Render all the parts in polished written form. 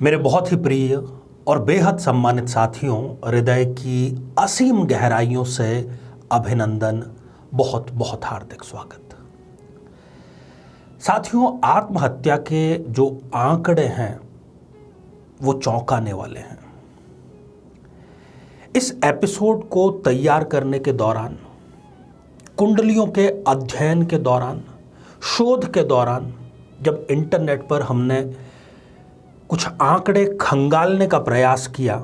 मेरे बहुत ही प्रिय और बेहद सम्मानित साथियों, हृदय की असीम गहराइयों से अभिनंदन, बहुत बहुत हार्दिक स्वागत। साथियों, आत्महत्या के जो आंकड़े हैं वो चौंकाने वाले हैं। इस एपिसोड को तैयार करने के दौरान, कुंडलियों के अध्ययन के दौरान, शोध के दौरान जब इंटरनेट पर हमने कुछ आंकड़े खंगालने का प्रयास किया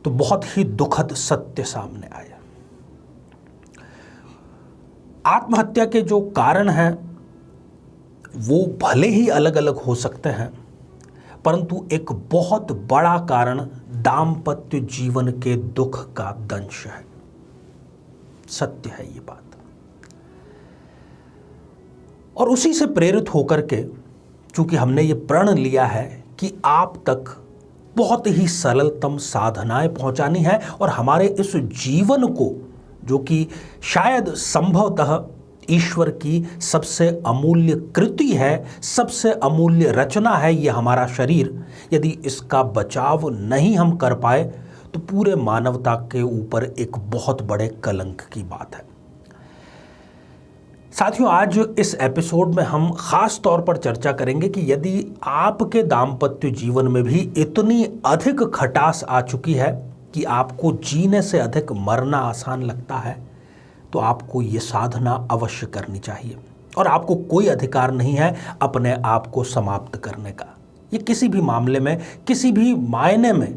तो बहुत ही दुखद सत्य सामने आया। आत्महत्या के जो कारण हैं वो भले ही अलग अलग हो सकते हैं, परंतु एक बहुत बड़ा कारण दाम्पत्य जीवन के दुख का दंश है। सत्य है ये बात। और उसी से प्रेरित होकर के, चूंकि हमने ये प्रण लिया है कि आप तक बहुत ही सरलतम साधनाएं पहुंचानी है और हमारे इस जीवन को, जो कि शायद संभवतः ईश्वर की सबसे अमूल्य कृति है, सबसे अमूल्य रचना है ये हमारा शरीर, यदि इसका बचाव नहीं हम कर पाए तो पूरे मानवता के ऊपर एक बहुत बड़े कलंक की बात है। साथियों, आज इस एपिसोड में हम खास तौर पर चर्चा करेंगे कि यदि आपके दाम्पत्य जीवन में भी इतनी अधिक खटास आ चुकी है कि आपको जीने से अधिक मरना आसान लगता है, तो आपको ये साधना अवश्य करनी चाहिए और आपको कोई अधिकार नहीं है अपने आप को समाप्त करने का। ये किसी भी मामले में, किसी भी मायने में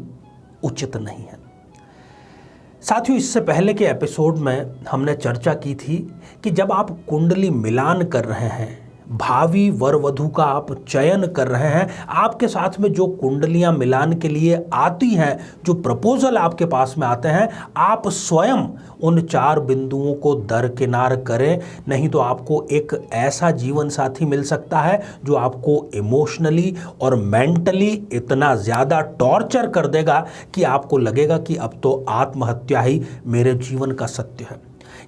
उचित नहीं है। साथियों, इससे पहले के एपिसोड में हमने चर्चा की थी कि जब आप कुंडली मिलान कर रहे हैं, भावी वर वधू का आप चयन कर रहे हैं, आपके साथ में जो कुंडलियां मिलान के लिए आती हैं, जो प्रपोजल आपके पास में आते हैं, आप स्वयं उन 4 बिंदुओं को दरकिनार करें, नहीं तो आपको एक ऐसा जीवन साथी मिल सकता है जो आपको इमोशनली और मेंटली इतना ज़्यादा टॉर्चर कर देगा कि आपको लगेगा कि अब तो आत्महत्या ही मेरे जीवन का सत्य है।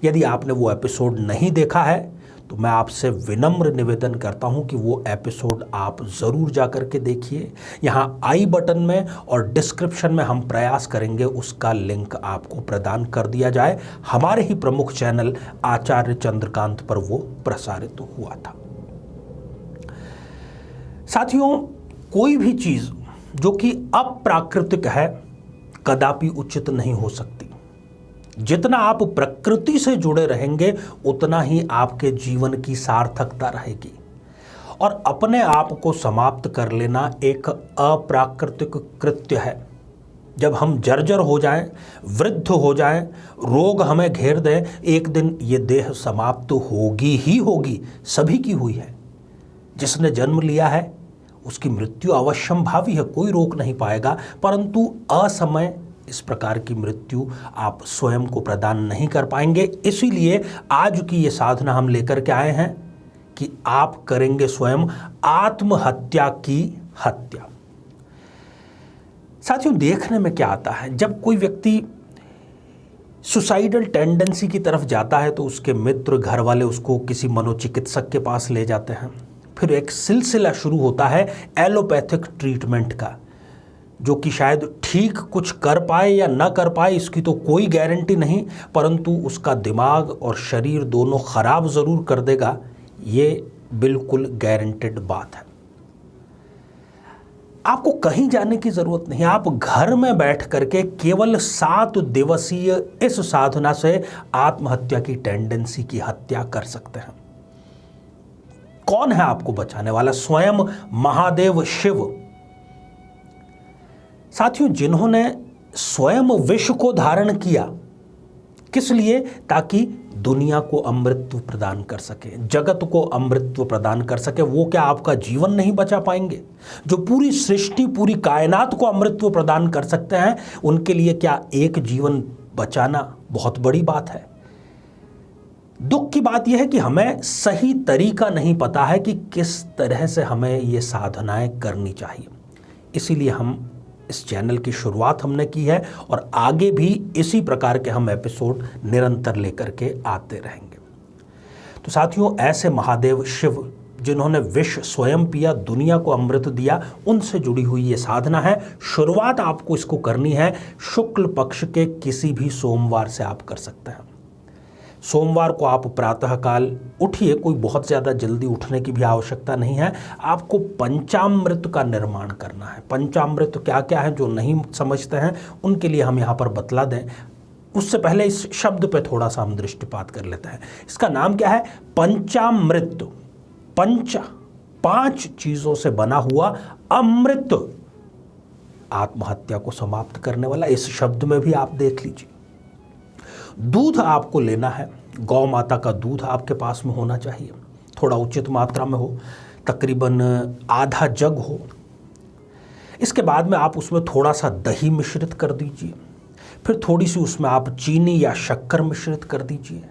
यदि आपने वो एपिसोड नहीं देखा है तो मैं आपसे विनम्र निवेदन करता हूं कि वो एपिसोड आप ज़रूर जाकर के देखिए। यहाँ आई बटन में और डिस्क्रिप्शन में हम प्रयास करेंगे उसका लिंक आपको प्रदान कर दिया जाए। हमारे ही प्रमुख चैनल आचार्य चंद्रकांत पर वो प्रसारित हुआ था। साथियों, कोई भी चीज़ जो कि अप्राकृतिक है कदापि उचित नहीं हो सकती। जितना आप प्रकृति से जुड़े रहेंगे उतना ही आपके जीवन की सार्थकता रहेगी। और अपने आप को समाप्त कर लेना एक अप्राकृतिक कृत्य है। जब हम जर्जर हो जाएं, वृद्ध हो जाएं, रोग हमें घेर दें, एक दिन ये देह समाप्त होगी ही होगी। सभी की हुई है। जिसने जन्म लिया है उसकी मृत्यु अवश्यंभावी है, कोई रोक नहीं पाएगा, परंतु असमय इस प्रकार की मृत्यु आप स्वयं को प्रदान नहीं कर पाएंगे। इसीलिए आज की ये साधना हम लेकर के आए हैं कि आप करेंगे स्वयं आत्महत्या की हत्या। साथियों, देखने में क्या आता है, जब कोई व्यक्ति सुसाइडल टेंडेंसी की तरफ जाता है तो उसके मित्र, घर वाले उसको किसी मनोचिकित्सक के पास ले जाते हैं। फिर एक सिलसिला शुरू होता है एलोपैथिक ट्रीटमेंट का, जो कि शायद ठीक कुछ कर पाए या ना कर पाए इसकी तो कोई गारंटी नहीं, परंतु उसका दिमाग और शरीर दोनों खराब जरूर कर देगा, ये बिल्कुल गारंटेड बात है। आपको कहीं जाने की जरूरत नहीं। आप घर में बैठ करके केवल 7 दिवसीय इस साधना से आत्महत्या की टेंडेंसी की हत्या कर सकते हैं। कौन है आपको बचाने वाला? स्वयं महादेव शिव। साथियों, जिन्होंने स्वयं विष को धारण किया, किस लिए? ताकि दुनिया को अमृतत्व प्रदान कर सके, जगत को अमृतत्व प्रदान कर सके। वो क्या आपका जीवन नहीं बचा पाएंगे? जो पूरी सृष्टि, पूरी कायनात को अमृतत्व प्रदान कर सकते हैं, उनके लिए क्या एक जीवन बचाना बहुत बड़ी बात है? दुख की बात यह है कि हमें सही तरीका नहीं पता है कि किस तरह से हमें ये साधनाएं करनी चाहिए। इसीलिए हम इस चैनल की शुरुआत हमने की है और आगे भी इसी प्रकार के हम एपिसोड निरंतर लेकर के आते रहेंगे। तो साथियों, ऐसे महादेव शिव जिन्होंने विष स्वयं पिया, दुनिया को अमृत दिया, उनसे जुड़ी हुई ये साधना है। शुरुआत आपको इसको करनी है शुक्ल पक्ष के किसी भी सोमवार से आप कर सकते हैं। सोमवार को आप प्रातःकाल उठिए, कोई बहुत ज़्यादा जल्दी उठने की भी आवश्यकता नहीं है। आपको पंचामृत का निर्माण करना है। पंचामृत क्या क्या है, जो नहीं समझते हैं उनके लिए हम यहाँ पर बतला दें। उससे पहले इस शब्द पे थोड़ा सा हम दृष्टिपात कर लेते हैं। इसका नाम क्या है? पंचामृत। पंच, 5 चीज़ों से बना हुआ, अमृत आत्महत्या को समाप्त करने वाला। इस शब्द में भी आप देख लीजिए। दूध आपको लेना है, गौ माता का दूध आपके पास में होना चाहिए, थोड़ा उचित मात्रा में हो, तकरीबन आधा जग हो। इसके बाद में आप उसमें थोड़ा सा दही मिश्रित कर दीजिए, फिर थोड़ी सी उसमें आप चीनी या शक्कर मिश्रित कर दीजिए,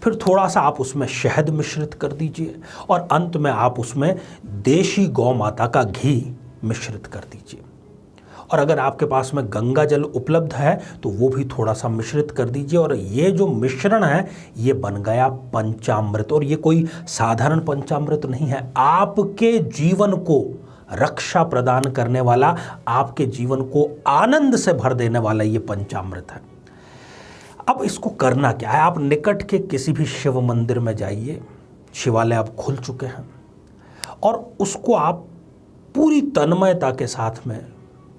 फिर थोड़ा सा आप उसमें शहद मिश्रित कर दीजिए, और अंत में आप उसमें देशी गौ माता का घी मिश्रित कर दीजिए। और अगर आपके पास में गंगा जल उपलब्ध है तो वो भी थोड़ा सा मिश्रित कर दीजिए। और ये जो मिश्रण है ये बन गया पंचामृत। और ये कोई साधारण पंचामृत नहीं है, आपके जीवन को रक्षा प्रदान करने वाला, आपके जीवन को आनंद से भर देने वाला ये पंचामृत है। अब इसको करना क्या है? आप निकट के किसी भी शिव मंदिर में जाइए, शिवालय अब खुल चुके हैं, और उसको आप पूरी तन्मयता के साथ में,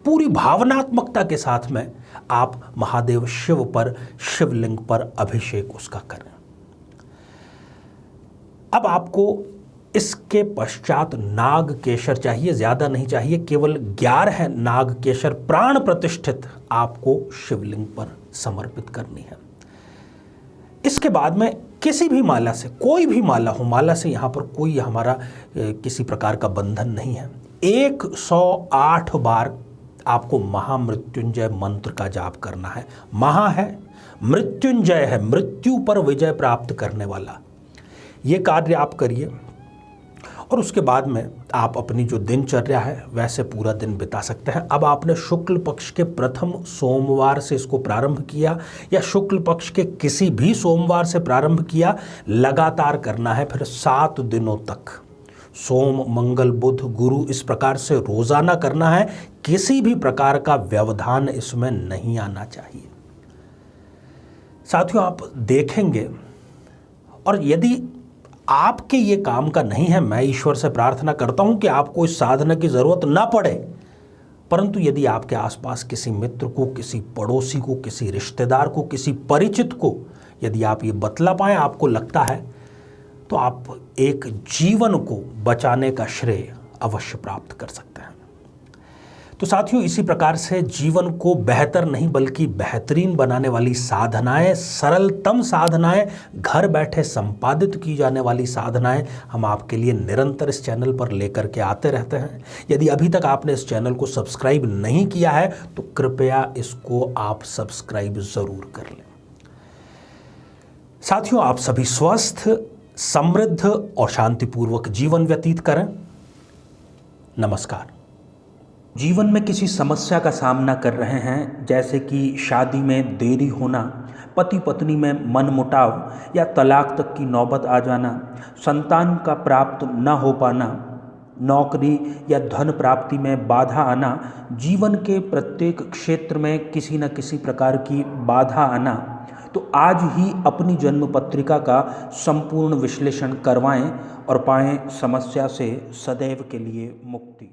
पूरी भावनात्मकता के साथ में आप महादेव शिव पर, शिवलिंग पर अभिषेक उसका करें। अब आपको इसके पश्चात नाग केशर चाहिए, ज़्यादा नहीं चाहिए, केवल 11 नाग केशर प्राण प्रतिष्ठित आपको शिवलिंग पर समर्पित करनी है। इसके बाद में किसी भी माला से, कोई भी माला हो, माला से यहाँ पर कोई हमारा किसी प्रकार का बंधन नहीं है, 108 बार आपको महामृत्युंजय मंत्र का जाप करना है। महा है, मृत्युंजय है, मृत्यु पर विजय प्राप्त करने वाला। ये कार्य आप करिए, और उसके बाद में आप अपनी जो दिनचर्या है वैसे पूरा दिन बिता सकते हैं। अब आपने शुक्ल पक्ष के प्रथम सोमवार से इसको प्रारंभ किया, या शुक्ल पक्ष के किसी भी सोमवार से प्रारंभ किया, लगातार करना है फिर 7 दिनों तक। सोम, मंगल, बुध, गुरु, इस प्रकार से रोजाना करना है। किसी भी प्रकार का व्यवधान इसमें नहीं आना चाहिए। साथियों, आप देखेंगे, और यदि आपके ये काम का नहीं है, मैं ईश्वर से प्रार्थना करता हूं कि आपको इस साधना की जरूरत ना पड़े, परंतु यदि आपके आसपास किसी मित्र को, किसी पड़ोसी को, किसी रिश्तेदार को, किसी परिचित को यदि आप ये बतला पाएं, आपको लगता है, तो आप एक जीवन को बचाने का श्रेय अवश्य प्राप्त कर सकते हैं। तो साथियों, इसी प्रकार से जीवन को बेहतर नहीं बल्कि बेहतरीन बनाने वाली साधनाएं, सरलतम साधनाएं, घर बैठे संपादित की जाने वाली साधनाएं हम आपके लिए निरंतर इस चैनल पर लेकर के आते रहते हैं। यदि अभी तक आपने इस चैनल को सब्सक्राइब नहीं किया है तो कृपया इसको आप सब्सक्राइब जरूर कर लें। साथियों, आप सभी स्वस्थ, समृद्ध और शांतिपूर्वक जीवन व्यतीत करें। नमस्कार। जीवन में किसी समस्या का सामना कर रहे हैं, जैसे कि शादी में देरी होना, पति पत्नी में मनमुटाव या तलाक तक की नौबत आ जाना, संतान का प्राप्त न हो पाना, नौकरी या धन प्राप्ति में बाधा आना, जीवन के प्रत्येक क्षेत्र में किसी न किसी प्रकार की बाधा आना, तो आज ही अपनी जन्म पत्रिका का संपूर्ण विश्लेषण करवाएं और पाएं समस्या से सदैव के लिए मुक्ति।